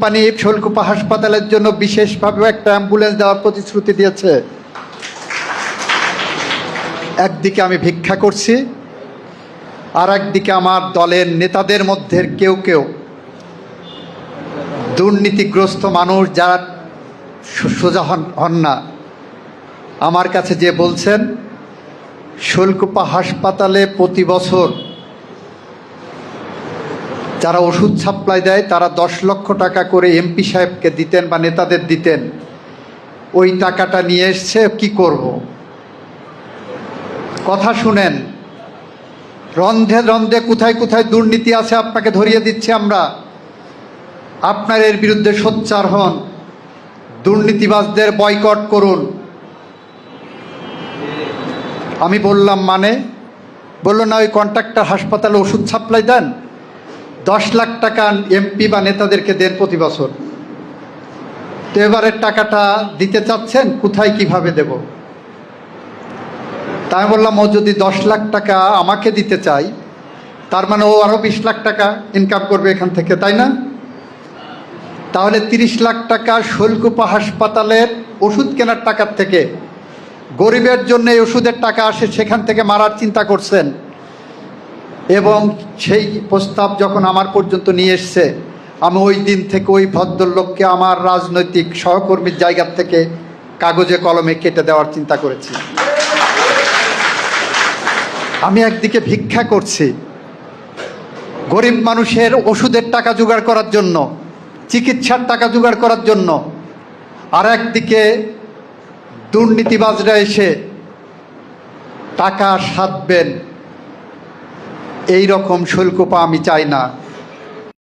Company Shailkupa হাসপাতালের জন্য বিশেষভাবে একটা অ্যাম্বুলেন্স দেওয়ার প্রতিশ্রুতি দিয়েছে। একদিকে আমি ভিক্ষা করছি, আর একদিকে আমার দলের নেতাদের মধ্যে কেউ কেউ দুর্নীতিগ্রস্ত মানুষ যারা সোজা হন না, আমার কাছে যে বলছেন শৈলকুপা হাসপাতালে প্রতি বছর যারা ওষুধ সাপ্লাই দেয় তারা 10 লক্ষ টাকা করে এমপি সাহেবকে দিতেন বা নেতাদের দিতেন। ওই টাকাটা নিয়ে এসছে, কি করব? কথা শুনেন, রন্ধে রন্ধে কোথায় কোথায় দুর্নীতি আছে আপনাকে ধরিয়ে দিচ্ছি আমরা। আপনার এর বিরুদ্ধে সোচ্চার হন, দুর্নীতিবাজদের বয়কট করুন। আমি বললাম মানে? বললো না, ওই কন্ট্রাক্টর হাসপাতালে ওষুধ সাপ্লাই দেন, 10 লাখ টাকা এমপি বা নেতাদেরকে দেন প্রতি বছর। তো এবারের টাকাটা দিতে চাচ্ছেন, কোথায় কিভাবে দেব? তাই বললাম, ও যদি 10 লাখ টাকা আমাকে দিতে চাই, তার মানে ও আরও 20 লাখ টাকা ইনকাম করবে এখান থেকে, তাই না? তাহলে 30 লাখ টাকা শৈলকুপা হাসপাতালের ওষুধ কেনার টাকার থেকে, গরিবের জন্য এই ওষুধের টাকা আসে, সেখান থেকে মারার চিন্তা করছেন। এবং সেই প্রস্তাব যখন আমার পর্যন্ত নিয়ে এসছে, আমি ওই দিন থেকে ওই ভদ্রলোককে আমার রাজনৈতিক সহকর্মীর জায়গা থেকে কাগজে কলমে কেটে দেওয়ার চিন্তা করেছি। আমি একদিকে ভিক্ষা করছি গরিব মানুষের ওষুধের টাকা জোগাড় করার জন্য, চিকিৎসার টাকা জোগাড় করার জন্য, আর একদিকে দুর্নীতিবাজরা এসে টাকা সাধবেন। এই রকম শৈলকুপা আমি চাই না।